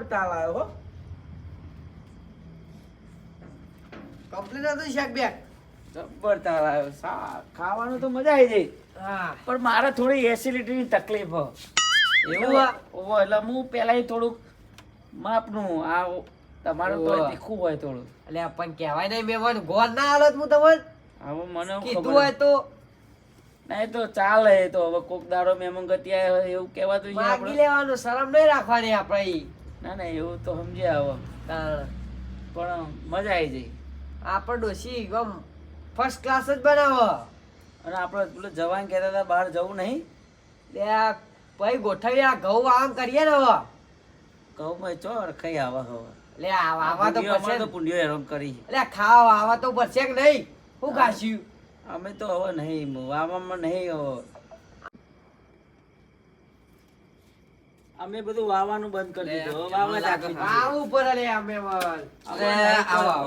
જબ્બર તાલ આવ્યો હો. કમ્પ્લીટ હતું શાક બેક. જબ્બર તાલ આવ્યો. ખાવાનું તો મજા આવી જાય. હા પણ મારે થોડી એસિડિટીની તકલીફ હો. એવું આ? ઓહો, એટલે હું પેલા થોડુંક માપનું આ તમારું તો ઓહો. તીખું હોય થોડું. એટલે પણ કહેવાય નહીં મહેમાન ગોળ ના હાલત હું તમને હવે મને હું કીધું ખબર હોય તો નહીં તો ચાલે. તો હવે કોક દાડો મહેમાન ગતિ આવ્યો હોય એવું કહેવાતું છે માગી આપણે. લેવાનું શરમ નહીં રાખવાની આપણે ઈ. ના ના એવું તો સમજ્યા હવે. તાણ. પણ મજા આવી જાય. આપણે ડોશી આમ ફર્સ્ટ ક્લાસ જ બનાવો. અને આપણે પેલું જવાન કહેતા હતા બહાર જવું નહીં. લે આ ભાઈ ગોઠવી આ ઘઉં આમ કરીએ ને હવે. કહું ચો અરખાઈ આવે હવે. લે આવા તો પુંડિયો પડશે અમારે તો ને. પુંડિયો હેરાન કરી. લે ખાવા આવા તો પડશે કે નહીં હું ખાસ્યું. અમે તો હવે નહીં વાવામાં નહીં હવે. અમે બધું વાવાનું બંધ કરી દીધું. હવે વાવવા જ આપી દીધું. આવું પડે લે આ મહેમાન.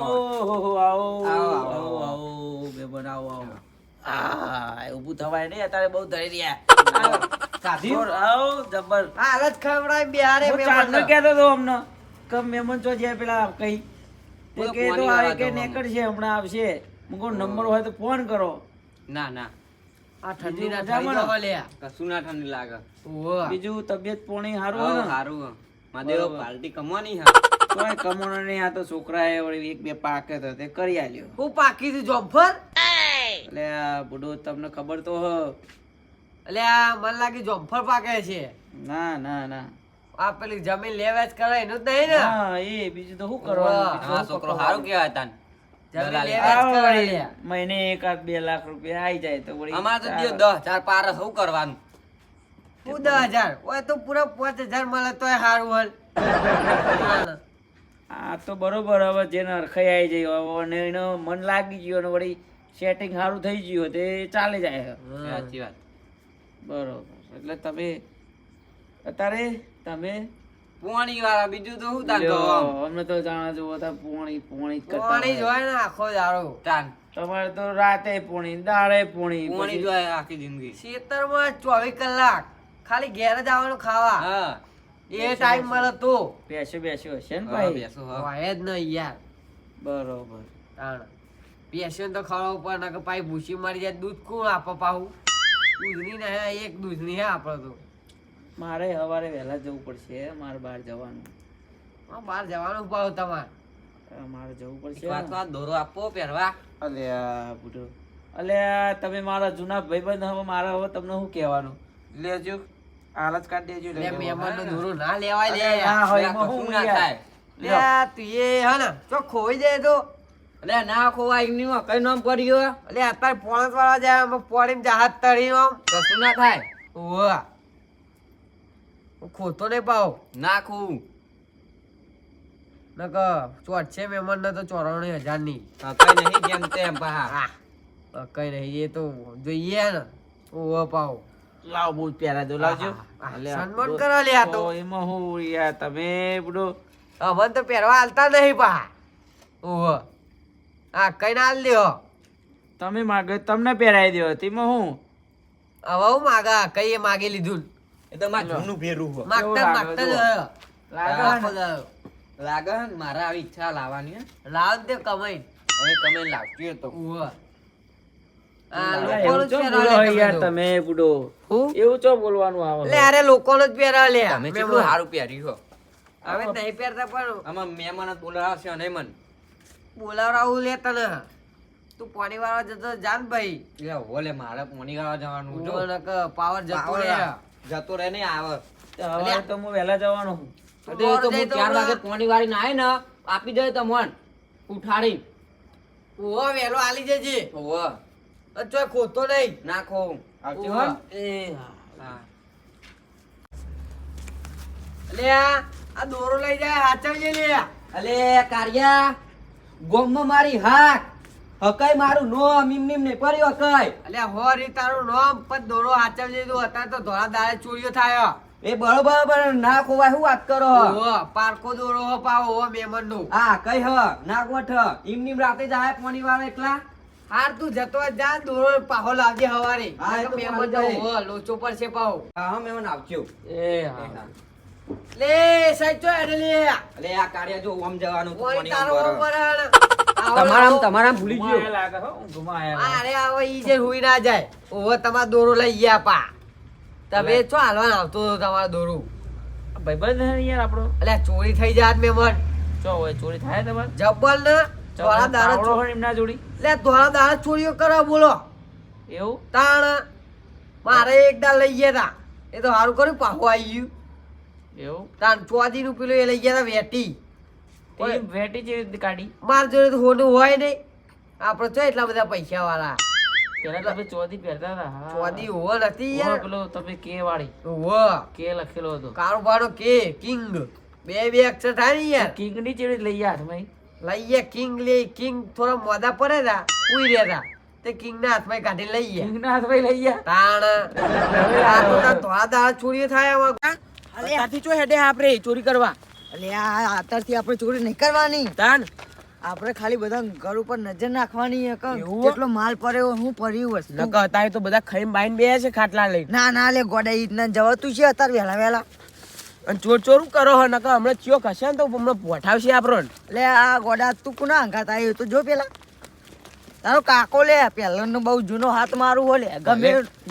ઓહો, આવો આવો, આવો આવો મહેમાન આવો આવો. આ ઊભું થવાય નહીં અત્યારે બહુ ધરી રહ્યા. સાધ્યું? આવો જબ્બર. આ હાલત ખવડાવી બિહારે હું મહેમાન ચાંદનો કહેતો હતો અમને કે મહેમાન ચો જાય પેલા કઈ તે બોલો, કે તો ફોન આવે ઈ કે વાળા નેકળશે હમણાં આવશે. હું કહું નંબર હોય તો ફોન કરો. ના ના આ ઠંડી ના બીજું થઈ મજામાં જવા લે. કશું ના ઠંડી લાગે. ઓહો. બીજું તબિયત પોણી સારું હાવ હોય ને? હારું હે. માદેવ બરોબર. પાર્ટી કમવાની હે. તોય કમોનો નહીં. આ તો છોકરાએ વળી એક બે પાકે તો તે કરી આલ્યો. હું પાકી તું જોમફર. એટલે આ બુડો તમને ખબર તો હ. એટલે આ મને લાગે જોમફર પાકે છે. ના ના ના. આ પેલી જમીન લેવા જ કરે એનું જ નહીં ને. હા એ બીજું તો શું કરવાનું? વાહ. બીજું હા શું છોકરો પકડવાનું? હારું કેવાય તાન. જમીન દલાલી. લેવા જ આવો કરે વળી લે. મહિને 1-2 લાખ રૂપિયા આવી જાય તો વળી અમારે તો ચાલે. જો 10,000 પાર શું કરવાનું? હું 10,000 ઓય તો પૂરા 5,000 મળે તોય સારું હલ. આ તો બરોબર. હવે જેને અરખાઈ આવી જાય હવે અને એનો મન લાગી ગયું અને વળી સેટિંગ સારું થઈ ગયું તે ચાલી જાય. સાચી વાત. બરોબર. એટલે તમે અત્યારે તમે પોણી વાળા બીજું તો શું તાન લ્યો, કહો? અમને તો જાણો છો બધા પોણી પોણી જ કરતા પાણી જ હોય. હોય ને આખો દાડો. તાન તમારે તો રાતે પોણી દાડે પોણી પોણી પછી જોય આખી જિંદગી. ખેતરમાં 24 કલાક ખાલી ઘેર જ આવવાનું ખાવા. હા એ ટાઈમ મળે તો બેસ્યો હશે ને હા, ભાઈ? બેસો હા. હોય જ નહીં યાર. બરોબર. તાણ. પેશન તો ખવડાવવું પડે નકર પાછી ભૂસી મારી જાય દૂધ કોણ આપે પાછું? દૂધની ને હે એક દૂધની હે આપણે તો. મારે સવારે વહેલા જવું પડશે. મારે બહાર જવાનું. હા, બહાર જવાનું પાવ તમારે. મારે જવું એક પડશે. વાત તો આ દોરો આપો પહેરવા. અલ્યા બુડો. અલ્યા તમે મારા જૂના ભાઈબંધ હવે મારે હવે તમને શું કહેવાનું? લેજો હાલત કાઢી દેજો. લે મહેમાનનો દૂરો ના લેવાય લે. ના હોય આ એમાં કશું શું ના યાર? થાય. લે તું એ હે ને ચો ખોઈ જાય તો. અલે ના ખોવાય એમની માં કઈ નામ પડ્યો? એટલે અત્યારે પોણસ વાળા જાય આમ પોણીમ જહાજ તળી આમ. કશું ના થાય. ઓવા. હું ખોતો નહીં પાવ. ના ખોવું. નકર ચોટ છે મહેમાન ને તો 94,000 ની. કઈ નહીં જેમ તેમ પાહા. કઈ નહીં એ તો જોઈએ ને. ઓવા પાવ. લાવ બૂટ પહેરા દો લાવજો. આહા, અલ્યા, સન્માન બુડો. કરો લ્યા તો. એમાં હું યાર તમે બુડો. અમન તો પહેરવા હાલતા નહીં પા. ઓહો. હા કઈ ના હાલ લ્યો. તમે માગે તમને પહેરાવી દો. તેમાં હું હવે હું માગા કઈ એ માગી લીધું. એ તો માર જૂનું ભેરું હો. માગતા લાગે માગતા જ જો. રહ્યો. લાગે આખો ને? દાડો. લાગે હે ને મારે આવી ઈચ્છા લાવવાની હે. લાવ દે કમાઈ. હવે તમે લાવજો તો. ઓહો. આ અલ્યા, લોકોનું એવું જ ચો પહેરાવે બોલો તમે યાર તો. તમે બુડો. હું? એવું ચો બોલવાનું આવે લે અરે લોકોનો જ પહેરાવે લે. તમે મહેમાન. કેટલું સારું પહેર્યું હો. હવે નહીં પહેરતા પણ આમાં મહેમાન જ બોલાવશે અને મન. બોલાવરાવું લે તને. તું પાણી વાળા જતો જાન ભાઈ. એટલે ઓલે મારે પોણી ગાવા જવાનું જો. પાવર જતો પાવર રહે. જતો રહે ને આવે. હવે તો હું વહેલા જવાનો છું. તો એ તો હું 4 વાગે પોણી વાળી ના આવે ને આપી દે તમને ઉઠાડી. ઓહો વેલો આલી જજે. ઓહો ચોય ખોતો નહીં. નાખો આવજો ઓહો. હો. એ હા. હા. લે આ દોરો લઈ જાય હાચવજે લે. અલે કારિયા ગોમમાં મારી હાક હકાઈ મારું નોમ ઇમનીમ ને પડ્યો કઈ. અલ્યા હોરી તારું નામ પણ દોરો હાચવજે તું અત્યારે તો ધોળા દાડે ચોરીઓ થાય. એ બરોબર ના ખોવાય શું વાત કરો ઓહો પારકો દોરો હો પાવો હો મેમન નું. હા કઈ હ ના ગોઠ ઇમનીમ રાતે જાય પોણી વાળા એકલા. હાર તું જતો જ જા દોરો પાહો લાવજે હવારે. હા, એ તો મેમન પાહો તો જાય. હો લોચો પર છે પાહો. હા મેમન આવજો. એ હા. લે સાહેબ ચો હેડે લે અલે આ કાર્ય જો ઓમ જવાનું તું ઓય કોની તારો ઓમ ઉપર કરો? તમારામ ભૂલી ગયો. ઘુમાયા લાગે હો, ઊંઘમાં આયા લાગે. અરે આવો ઈ જે હુઈ ના જાય ઓવો તમારો દોરો લઈ ગયા પા તમે છો હાલવાન આવતો હતો તમારો દોરો ભાઈબંધ હે યાર આપણો. અલ્યા ચોરી થઈ જાત મેમન ચો હોય ચોરી થાય તમારે? જબ્બલ ને ધોળા દાડા પાવડો હોય એમના જોડી લે ધોળા દાડા ચોરીઓ કરો બોલો એવું? તાણ મારે એક દાળ લઈ ગયા તા એ તો સારું કર્યું પાછું આવી ગયું એવું? તાણ ચોદી નું પેલું એ લઈ ગયા તા વેટી તે વેટી જેવી રીતે કાઢી? માર જોડે તો હોનું હોય નહીં આપડે તો એટલા બધા પૈસા વાળા પેલા તમે ચોથી પહેરતા હતા. હા. ચોદી હોવો નથી ઓહો, યાર પેલો તમે કે વાળી હોવો કે લખેલો હતો. કારોબારો કે કિંગ બે અક્ષર થાય ને યાર કિંગની ચેડી લઈ ગયા હાથમાં? લઈએ કિંગ લે કિંગ થોડા મોદા પડે તા ઉઈ રહ્યા તે કિંગ ના હાથમાં કાઢી લઈએ કિંગના હાથમાં લઈ ગયા? તાણ આ તો તાર ધોળા દાડા ચોરી થાય આમાં અત્યારથી ચો હેડે આપણે ચોરી કરવા અલે આ અત્યારથી આપણે ચોરી નહીં કરવાની. તાન આપણે ખાલી બધા ઘર ઉપર નજર નાખવાની છે કે એવું? કેટલો માલ પડ્યો હું પડ્યું વસ્તુ. નકર અત્યારે તો બધા ખાઈને બાઈને બે છે ખાટલા લઈને ના ના લે ગોડા ઈદના જવાતું છે અત્યારે વહેલા વહેલા. અને ચોરું કરો હે નકર હમણાં ચિયો ખસે ને તો હમણાં પોઠાવશે આપણને લે આ ગોડા તું કોના અંગાત આવ્યો તો જો પેલા તારો કાકો લે પહેલાનો બહુ જૂનો હાથ મારું હો લે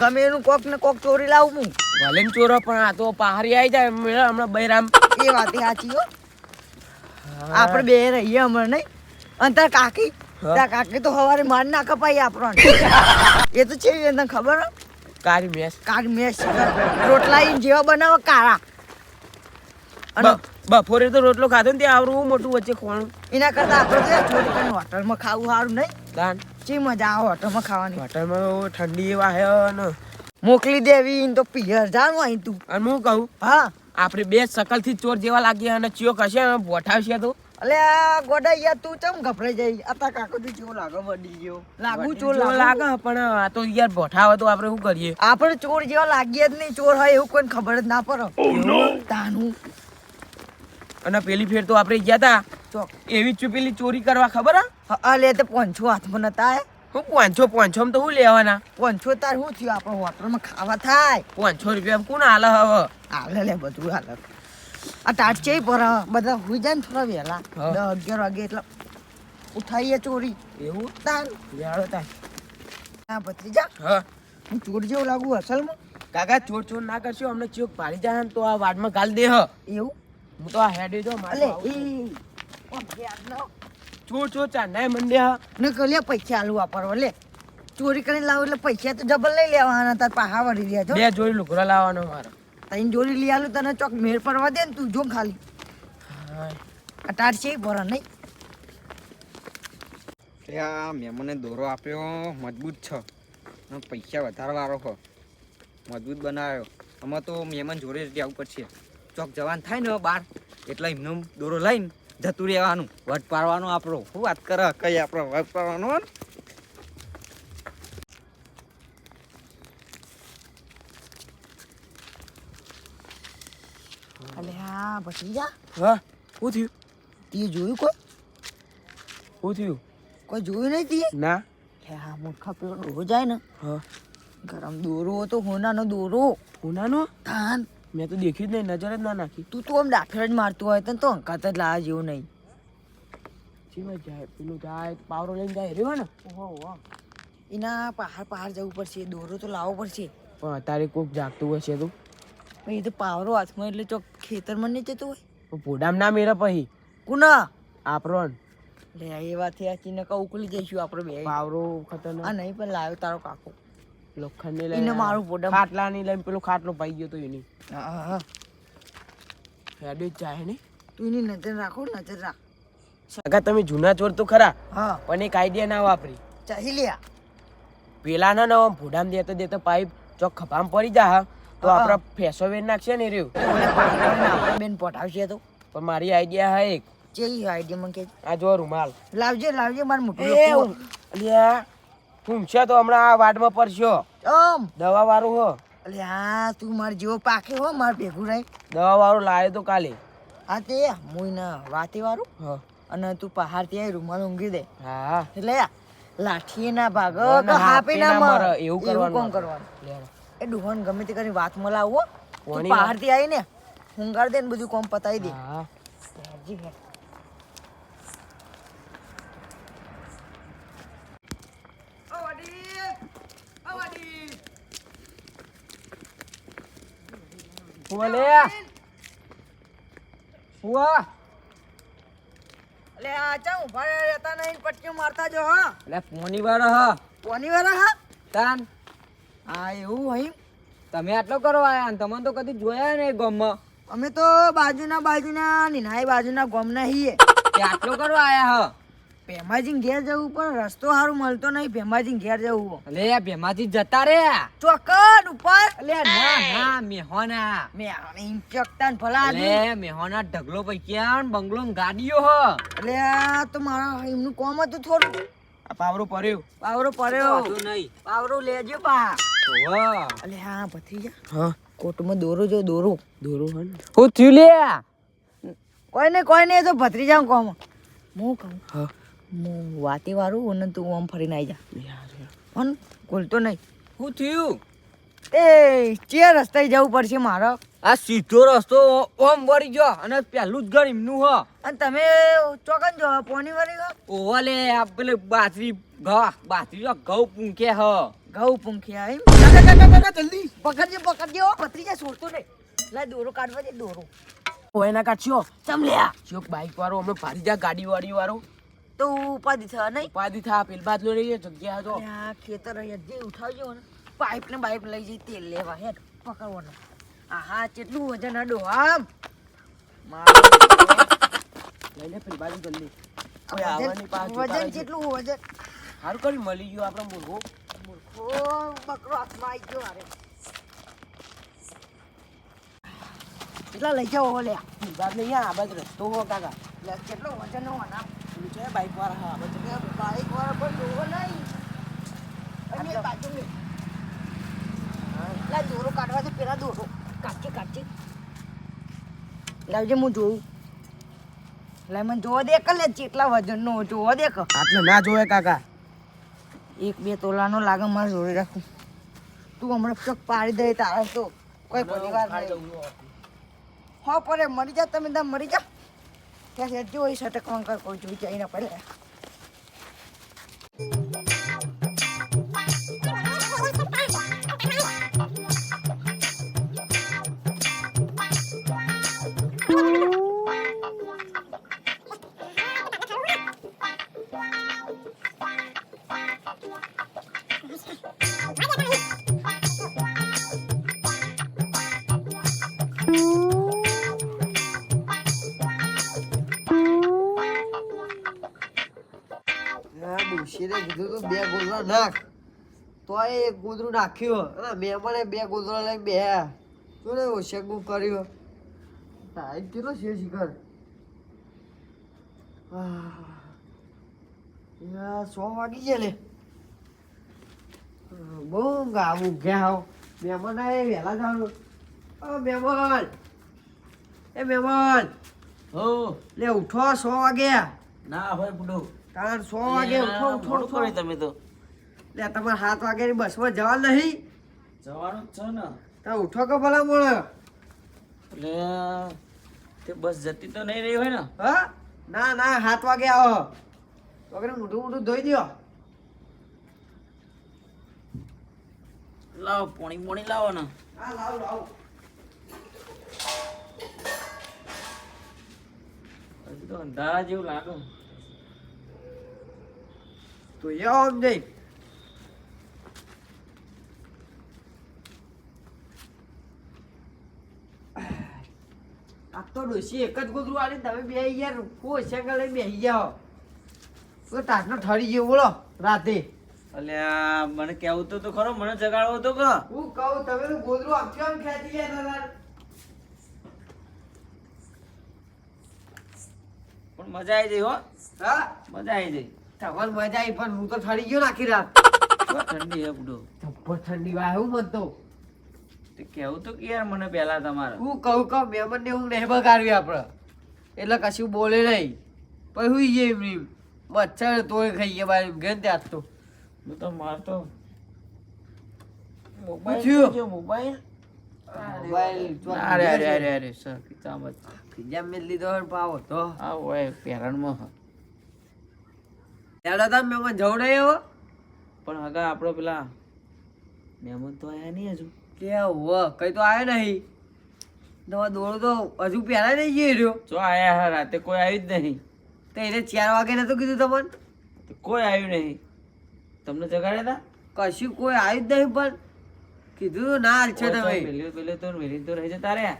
ગમે એનું કોક ને કોક ચોરી લાવું હું. ભલે ને ચોરો પણ આ તો પહાડી આવી જાય મેળા હમણાં બૈરામ એ વાત સાચી હો. આપણે બે રહીએ હમણાં નહીં અને તાર કાકી તાર કાકી તો સવારે માર ના કપાઈ આપણને એ તો છે તને ખબર હે? કારી મેસ કાળ મેસ રોટલા ઈ જેવા બનાવો કાળા અને બપોરે તો રોટલો ખાધો ને ત્યાં આવડું મોટું વચ્ચે ખોણું એના કરતા આપણે તો ચોરી કરીને હોટલમાં ખાવું સારું નહીં. તાન ચી મજા આવે હોટલમાં ખાવાની. હોટલમાં ઠંડી એવા હે ને મોકલી દેવી ઈને તો પિયર જાનું અહીં તું. અને હું કહું હા આપણે બે શકલથી ચોર જેવા લાગીએ અને ચિયો ખસે ને પોઠાવશે તો અલે આ ગોડા યાર તું ચમ ગભરાઈ જાય આતા કાકો તું જેવો લાગે વડી ગયો લાગુ ચોર ચોર લાગે. લાગે પણ આ તો યાર પોઠાવે તો આપણે શું કરીએ આપણે ચોર જેવા લાગીએ જ નહીં ચોર હોય એવું કોઈને ખબર જ ના પડે. તાનું અને પેલી ફેર તો આપણે ગયા તા ચોક એવી ચૂપેલી ચોરી કરવા ખબર હા અલે તે પોંછો હાથમાં નતા આયા. હું 500 તો હું લેવાના પોંછો તાર શું થયું આપણે હોટલમાં ખાવા થાય 500 રૂપિયા કોણ હાલે હવે હાલે લે બધું હાલે. આ ટાટ છે પર બધા હુઈ જાય ને થોડા વહેલા હા. 10-11 વાગે એટલે ઉઠાઈએ ચોરી એવું તાન લેવાડો તાર આ ભત્રીજા હા હું ચોર જેવું લાગુ અસલમાં કાકા ચોર ના કરશો અમને ચોક પાડી જાય ને તો આ વાડમાં ગાલ દે હ એવું હું તો આ હેડે જો અલે મારે એ ચોર ચાંદાય મંડે હ ને કલ્યા પૈસા આલુ વાપરવા લે ચોરી કરીને લાવું એટલે પૈસા તો જબર લઈ લેવાના તાર પાહા વળી રહ્યા છો. બે જોડી લુગડા લાવવાનો મારો તઈને જોડી લઈ આલું તને ચોક મેર પડવા દે ને તું જો ખાલી હા આ ટાટ છે પર નહીં આ મેમને દોરો આપ્યો મજબૂત છે અને પૈસા વધારે વાળો હો મજબૂત બનાવ્યો આમાં તો મહેમાન જોડે જ રહેવું પડશે ચોક જવાન થાય ને બહાર એટલે એમનો દોરો લઈને જતું રહેવાનું વટ પાડવાનો આપણો શું વાત કરે કઈ આપણો વટ પાડવાનો હો ને? અલે હા ભત્રીજા હા શું થયું તે જોયું કોઈ શું થયું કોઈ જોયું નહીં તે ના લે હા મૂર્ખા પેલો ડોહો જાય ને હા ગરમ દોરો હતો હોનાનો દોરો ઉનાનો તાન મેં તો દેખ્યું જ નહીં નજર જ ના નાખી તું તો આમ દાખલ જ મારતું હોય તને તો અંકાત જ લાવા જેવું નહીં. ચીમાં જાય પેલું જાય પાવરો લઈને જાય રહ્યો ને ઓહો એના પહાડ જવું પડશે દોરો તો લાવવો પડશે. પણ અત્યારે કોક જાગતું હશે તું એ તો પાવરો હાથમાં એટલે ચોક ખેતરમાં નહીં જતું હોય પોડામ ના મેરે પછી કુના આપણો લે એ વાત સાચી ને કહું ઉકલી જઈશું આપણે બે. પાવરો ખતરનાક આ નહીં પણ લાવ્યો તારો કાકો લોખંડ ને એને લઈને મારું પોડમ. ખાટલા ની લઈને પેલો ખાટલો પાઈ ગયો તો એની હા હેડે જ ચાહે ને તું એની નજર રાખો નજર રાખ. સગા તમે જૂના ચોર તો ખરા હા પણ એક આઈડિયા ના વાપરી ચાહી લ્યા પેલા ના આમ ભોડામ દેતા પાઇપ ચોક ખભામ પડી જા તો હા. આપડે ફેસો વેર નાખશે ને રહ્યું આપણે બેન પટાવશે તો પણ મારી આઈડિયા હા એક ચેઈ આઈડિયા મને કે આ જો રૂમાલ લાવજે મારું મોટું એ લોકો. અલ્યા પૂંછ્યા તો હમણાં આ વાડમાં પડશો આમ દવા વાળું હો અલે હા તું માર જેવો પાકે હો માર ભેગું રહી. દવા વાળું લાવ્યો તો કાલે હા તે મુઈના વાતે વાળું હા અને તું પહાડ થી આવી રૂમાલ ઊંઘી દે હા એટલે લાઠી ના ભાગ અને કે હાપી ના મરે. મર એવું કરવાનું કોણ કરવાનું લેવાનો. એ ડુહન ગમે તે કરી વાત મલાવો તું કોની પહાડ થી આવી ને હુંગાર દે ને બધું કોમ પતાવી દે હા જી હે. બોલે હુઆ અલે આ ચા ઉભા રહેતા નહીં પટકીઓ મારતા જો હા એટલે પોની વાળો હ કોની વાળા હા તાન હા એવું હોય તમે આટલો કરવા આયા ને તમને તો કદી જોયા નહીં ગામમાં અમે તો બાજુના નિનાઈ બાજુના ગામના હીએ તે આટલો કરવા આયા હ ભેમાજી ઘેર જવું પણ રસ્તો સારું મળતો નહીં ભેમાજી ઘેર જવું અલે ભેમાથી જતા રે ચોકડ ઉપર અલે ના ના મેહોના મેં ઇન્ફેક્ટા ને ભલા અલે મેહોના ઢગલો પૈક્યા ને બંગલો ને ગાડીઓ હ એટલે આ તો મારા એમનું કોમ હતું થોડું આ પાવરો પડ્યો પાવરો પડ્યો નહીં પાવરો લેજો પા ઓવા અલે હા ભત્રીજા હા કોટમાં દોરો જો દોરો દોરો હન હું થયું લે કોઈ નહીં તો ભત્રીજા કોમ હું કહું હા હું વાતી વાળું અને તું આમ ફરીને આવી જા પણ બોલતો નહીં હું થયું એ ચે રસ્તે જવું પડશે મારો આ સીધો રસ્તો ઓમ વળી ગયો અને પહેલું જ ઘર એમનું હ અને તમે ચોકન જો પોની વાળી ગો ઓવા લે આ પેલે બાજરી ઘઉં પૂંખે હ ઘઉં પૂંખ્યા એમ જલ્દી પકડજો ભત્રીજા છોડતો નહીં લા દોરો કાઢવા દે દોરો ઓય ના કાઢ્યો ચમલ્યા ચોક બાઈક વાળો હમણાં ભારી જા ગાડી વાળી વાળો તો ઉપાધિ થા નહીં ઉપાધિ થા પેલ બાદલો રહી જગ્યા તો અરે આ ખેતર જે ઉઠાવજો ને પાઇપ ને બાઇપ લઈ જઈ તેલ લેવા હેડ પકડવાનો આહા કેટલું વજન અડો આમ લઈ લે પેલી બાજુ જલ્દી કોઈ આવવાની પાછું વજન કેટલું વજન સારું કરી મળી ગયું આપણે મૂર્ખો ઓ બકરો હાથમાં આવી ગયો અરે કેટલા લઈ જાઓ લે બાદ નહીં આ બાજુ રસ્તો હો કાકા લે કેટલો વજન નો ના પેલું છે બાઈક વાળા હા બાજુ બાઈક વાળા પણ જોવો નહીં અને બાજુ લે લા દોરો કાઢવા દે પેલા દોરો કાચી લાવજે હું જોઉં લે મને જોવા દે કલે કેટલા વજનનો જોવા દે આટલો ના જોવે કાકા 1-2 તોલાનો લાગે મારે જોડે રાખું તું હમણાં ચક પાડી દે તારે તો કોઈ પરિવાર નહીં હા પડે મરી જા તમે ત્યાં મરી જા ત્યાં સેજો હોય સટક વંકર કોઈ જોઈ જાય ના પડે કીધું તું 2 ગોદરા નાખ તો એક ગોદરું નાખ્યું અને મહેમાને 2 ગોદરા લઈને બે શું ને શેકું કર્યું ટાઈમ કેટલો છે શિખર 100 વાગી ગયા લે બહુ ગાવું ગયા હાવ મહેમાન આવે વહેલા જવાનું મહેમાન મહેમાન હો લે ઉઠો 100 વાગ્યા ના હોય બુડો કારણ 100 વાગે ઉઠો થોડી તમે તો લે તમારે 7 વાગ્યાની બસમાં જવા નહીં જવાનું જ છે ને તમે ઉઠો કે ભલા મળે એટલે તે બસ જતી તો નહીં રહી હોય ને હા ના 7 વાગે આવો વગર મોઢું ધોઈ દો લાવો પોણી લાવો ને હા લાવ હજી તો અંધારા જેવું લાગે તો આમ જઈ આ તો ડોસી એક જ ગોદરું આલી તમે બે યાર કોઈ સેકન્ડ લઈ બેસી જાઓ તો ટાટનો ઠરી ગયો બોલો રાતે અલ્યા મને કેવું તો ખરો મને જગાડવો તો કે હું કહું તમે તો ગોદરું આપ્યો ને ખેંચી ગયા પણ મજા આવી જઈ હો હા મજા આવી જઈ તમારે મજા આવી પણ હું તો ઠરી ગયો નાખી રાત બહુ ઠંડી હે બુડો જબ્બર ઠંડી વાય હું મત તો તે કેવું તો કે યાર મને પહેલા તમારે હું કહું મહેમાન ને હું નહીં બગાડવી આપણે એટલે કશું બોલે નહીં પછી હુઈ જઈએ એમની મચ્છર તોય ખાઈએ બાર ગયો ત્યાં તો હું તો મારતો થયું? મોબાઈલ મોબાઈલ ચોક અરે અરે અરે અરે સર ખીચામાં જ. ખીજામાં મેં લીધો હોય ને પાવો તો આ હોય પેરણમાં હ. ત્યારે તમે મહેમાન જવું નહીં હવે પણ હગા આપણો પેલા મહેમાન તો આયા નહીં હજુ. કે હોવ કઈ તો આવ્યો નહીં તમારો દોડો તો હજુ પહેલા નહીં જઈ રહ્યો જો આયા હા રાતે કોઈ આવ્યું જ નહીં. તો એને 4 વાગે નતું કીધું તમને તો કોઈ આવ્યું નહીં. તમને જગાડ્યા હતા? કશું કોઈ આવ્યું જ નહીં પણ કીધું તો ના હાલ છે તમે પેલે તો વેલી તો રહી જતા રહ્યા.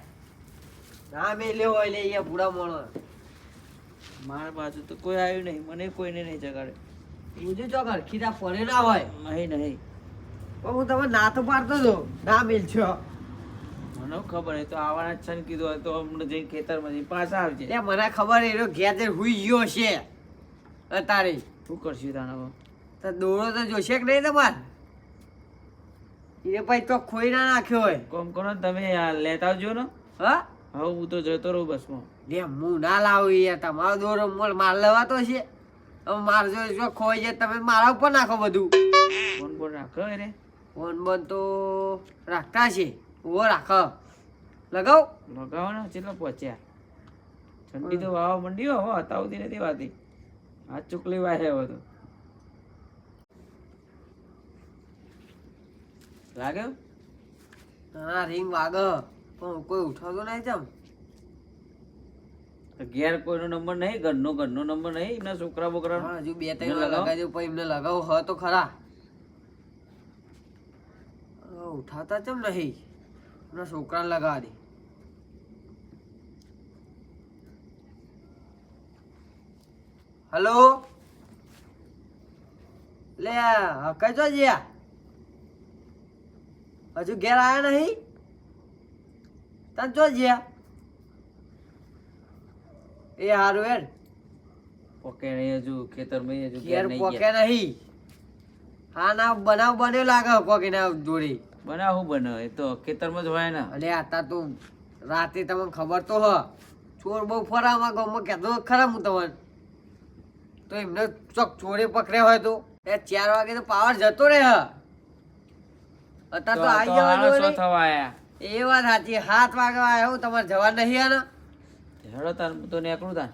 ના મેલ્યો હોય લે અહીંયા બુડા મોણો મારા બાજુ તો કોઈ આવ્યું નહીં. મને કોઈને નહીં જગાડે. બીજું ચોક હરખીતા પડે ના હોય નહીં નહીં પણ હું તમે ના તો પાડતો હતો ના મેલ છો મને ખબર એ તો આવવાના જ છે ને કીધું હોય તો હમણાં જઈને ખેતરમાં જઈને પાછા આવજે. એટલે મને ખબર એનો ઘેર જઈને હુઈ ગયો છે અત્યારે શું કરશું તાણે હવે? તો દોડો તો જોશે કે નહીં તમારે એ ભાઈ તો ખોઈ ના નાખ્યો હોય કોમ કરો ને તમે આ લેતા આવજો ને. હા હવે હું તો જતો રહું બસમાં. લે હું ના લાવું યાર તમારો દોરો માર લેવાતો છે હવે માર જો ખોઈ જાય તમે મારા ઉપર નાખો બધું ફોન બોન રાખો રે. ફોન બોન તો રાખતા છે ઓ રાખો લગાવ લગાવો ને કેટલા પહોંચ્યા. ઠંડી તો વાવા મંડી હવે હતાવતી નથી વાતી. આ ચૂકલી વાય હવે તો લાગ્યો. હા રિંગ વાગ પણ કોઈ ઉઠાવતો નહીં ચમ ઘેર કોઈનો નંબર નહીં. ઘરનો નંબર નહીં. એમના છોકરા બોકરા હા, હજુ 2-3 એમને લગાવો. લગાવજો પછી એમને લગાવો હ તો ખરા ઉઠાતા ચમ નહીં એમના છોકરાને લગાવા દે હલો લે કઈ જો જ્યા હજુ ઘેર આયા નહીં તને જો જ્યા એ હારું હેડ પોકે નહીં હજુ ખેતરમાં હજુ ઘેર નહીં પોકે ગયા. નહીં હા ના બનાવ બન્યો લાગે કોકી ના જોડી બનાવ શું બને એ તો ખેતરમાં જ હોય ને. અલે આતા તો રાતે તમને ખબર તો હ ચોર બહુ ફરામાં ગામમાં કહેતો ખરા હું તમને તો એમને ચોક ચોરે પકડ્યા હોય તો એ 4 વાગે તો પાવર જતો રહે હ અત્યારે તો આવી હાલો જવા શું થવા આયા? એ વાત સાચી 7 વાગે આવ્યો હું તમારે જવા નહીં આને હેડો તાર હું તો નીકળું તાર.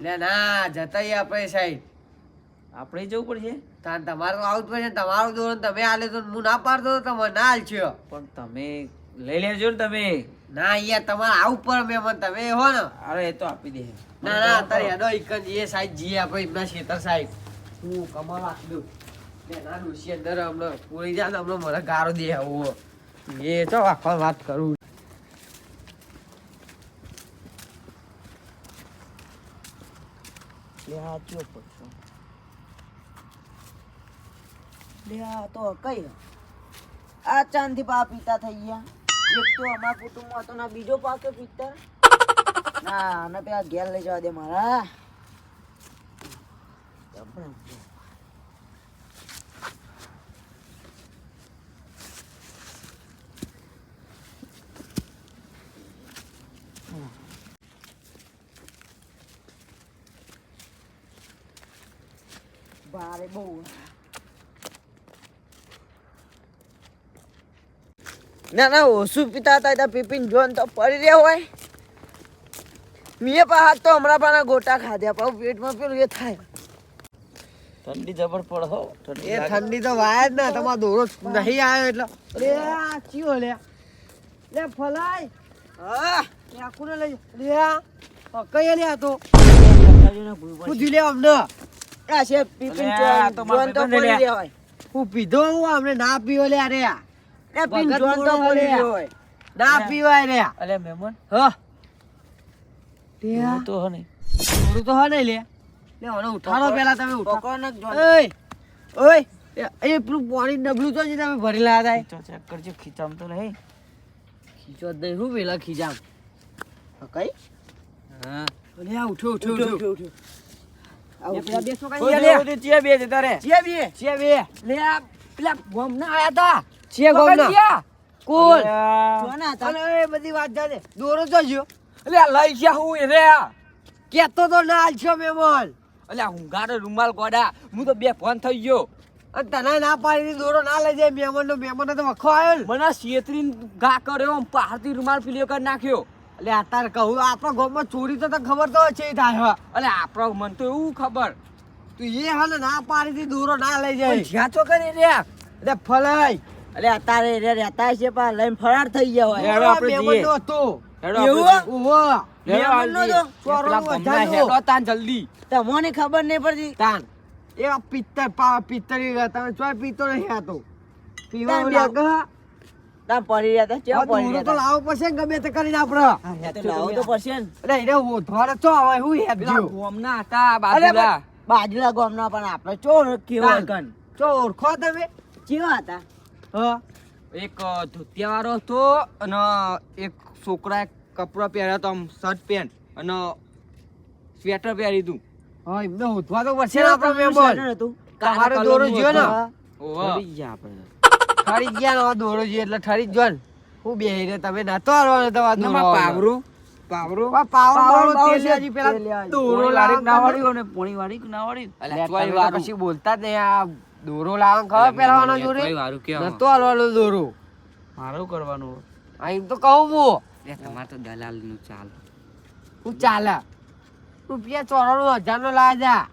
લે ના જતા આપણે સાઈડ આપણે જવું પડશે. તાન તમારે તો આવું જ પડશે તમારું દોરણ તમે આલે તો હું ના પાડતો તો તમે ના હાલશો પણ તમે લઈ લેજો ને તમે. ના યાર તમારે આવું પડે મહેમાન તમે હો ને અરે એ તો આપી દે. ના ના અત્યારે હેડો ઇકન એ સાઈડ જઈએ આપણે એમના ખેતર સાઈડ હું કમાલ આપી દઉં ના ડોસી અંદર હમણાં પૂરી જાય ને હમણાં મને ગારો દે આવો એ તો આખો વાત કરું લે આ ચો પડશો લે આ તો કઈ આ ચાંદી પા પીતા થઈ ગયા એક તો અમારા કુટુંબમાં હતો ના બીજો પાકે પીતા ના આને પેલા ઘેર લઈ જવા દે મારા ભારે બહુ ના ના ઓછું પીતા હતા ત્યાં પીપીન જોન તો પડી રહ્યા હોય મેં પણ હાથ તો હમણાં પણ ગોટા ખાધ્યા પણ પેટમાં પેલું એ થાય ઠંડી જબર પડે હો. એ ઠંડી તો વાય જ ને તમારો દોરો નહીં આવ્યો એટલે લે આ ચિયો લે લે ફલાય હા લે આખું લઈ લે કઈ લે આ તો પૂછી લે અમને આ છે પીપીન અલે આ તો મારા જોન તો ભાઈબંધ પડી લે. રહ્યા હોય હું પીધો હું અમને ના પીવો લે અરે લે પીન વગર જોન તો બોલો પડી લે. રહ્યો હોય ના પીવાય રે અલે મહેમાન હા એવું તો હે નહીં. થોડું તો હા નહીં લે લે મને ઉઠાડો પેલા તમે ઉઠાડો પકડો ને જોન ઓય ઓય એ પેલું પાણી ડબલું તો જ તમે ભરી લાયા તો ચેક કરજો ખીચામ તો નહીં. ખીચો જ નહીં હું પેલા ખીજામ કઈ હા લે આ ઉઠો ઉઠો ઉઠો આવું પેલા બેસો કઈ ઓય, લે. ઓય, ચિયા બે જતા રે. છે બે છે બે લે આ પેલા ગોમ ના આયા તા છે ગોમના કોણ અલ્યા, જોના હતા અને એ બધી વાત જાને દોરો તો જો અલ્યા લઈ ગયા હું એ રે કેતો તો ના હાલશો મેમન અલ્યા હુંગારો રૂમાલ ગોડા હું તો બે ફોન થઈ ગયો અને તને ના પાડી દોરો ના લઈ જાય મહેમાનનો તો વખો આવ્યો ને મને શેતરીન ઘા કર્યો આમ પહાડથી રૂમાલ પીલ્યો કરી નાખ્યો. એટલે અત્યારે કહું આપણા ગામમાં ચોરી તો તને ખબર તો છે ઈ થાય અલે આપણો મન તો એવું ખબર. તું એ હાલ ના પાડી દોરો ના લઈ જાય જ્યાં તો કરી રહ્યા એટલે ફલાય એટલે અત્યારે રે રહેતા છે પણ લઈને ફરાર થઈ ગયા હોય. હેડો આપણે જઈએ. મહેમાનનો હતો હેડો એવું? આપણે ઓહો હેડો મહેમાનનો આવીએ. તો ચોરોનું પેલા વધારે ભમરા હેડો તાન જલ્દી. તમને ખબર નહીં પડતી. તાન એ પિત્તરી તમે ચોય પીતો નહીં આતો પીવા તાન લાગે હા? તાર પડી રહ્યા તા હવે કેવા પડી દોરો તો રહ્યા લાવવો પડશે ને ગમે તે કરીને આપડે તા? તો લાવવું તો પડશે ને. એટલે એને હોધવારે ચો હવે હું હેપ પેલા જ્યો ગોમના હતા બાજુલા. બાજુલા ગામના પણ આપણે ચોર કેવા તાન. કન ચો ઓળખો તમે કેવા હતા? હા એક ધોતિયા વાળો હતો અને એક છોકરાએ કપડા પહેર્યા તો આમ શર્ટ પેન્ટ અને સ્વેટર પહેરી હતું. હા એમને હોધવા તો પડશે ને આપડે મેમ્બર સ્વેટર હતું. તમારો દોરો જ્યો ને ઓહો. પડી ગયા આપણે. ઠરી ગયા ને હવે દોરો જ્યો એટલે ઠરી જ જો ને હું બેહી રે તમે નતો હારવાનો તો આ દોરો નમા પાવરો પાવરો પાવર પાવર તેલ છે. હજી પેલા તેલ હજી. દોરો પોણી લાવવા વાળી ના વાળી ને પોણી વાળી ના વાળી. અલ્યા, તોય તમે તો વારું. પછી બોલતા જ નહીં આ દોરો લાવવા ખબર પહેરવાનો જોડે તોય વારું કેવા. નતો હાલવાનો દોરો મારું કરવાનું. આ એમ તો કહું હું એ તમારે તો દલાલ નું ચાલ. હું ચાલે રૂપિયા 94,000 નો લાવ્યા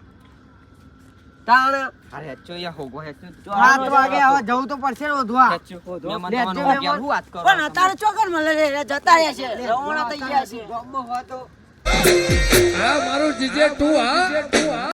તાણ અરે હેચો યા હોગો હેચો 7 વાગે હવે જવું તો પડશે ને વધવા હેચો મહેમાન લે, તમારો જો વાગ્યા, મહેમાન. હું વાત કરો પણ અત્યારે ચોકન મળે રે જતા રહ્યા છે રવાના થઈ ગયા છે. ગામમાં હોય તો